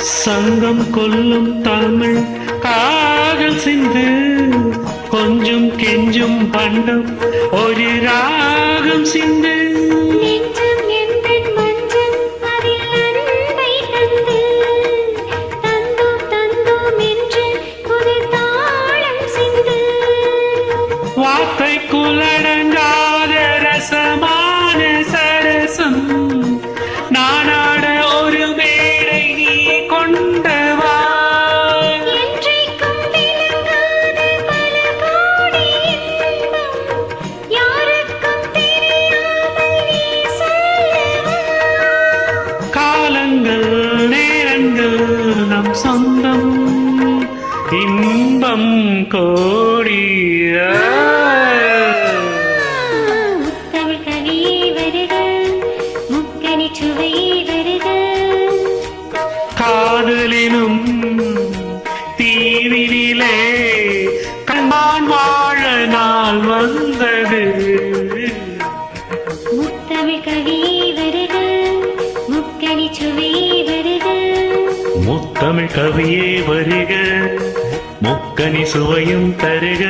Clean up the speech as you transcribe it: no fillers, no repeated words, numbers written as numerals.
சங்கம் கொல்லும் தமிழ் காதல் சிந்து கொஞ்சம் கெஞ்சும் பண்டம் ஒரு ராகம் சிந்து வார்த்தை குலடங்காத ரசமான சரசம் நானாட ஒரு மேடை நீ கொண்டவா காலங்கள் நேரங்கள் நம் சொந்தம் இன்பம் கோடிய காதலினும் தீவினிலே கண்மான் வாழ நாள் வந்தது முத்தமிழ் கவியே வருக முக்கணி சுவையே வருக முத்தமிழ் கவியே வருக முக்கனி சுவையும் தருக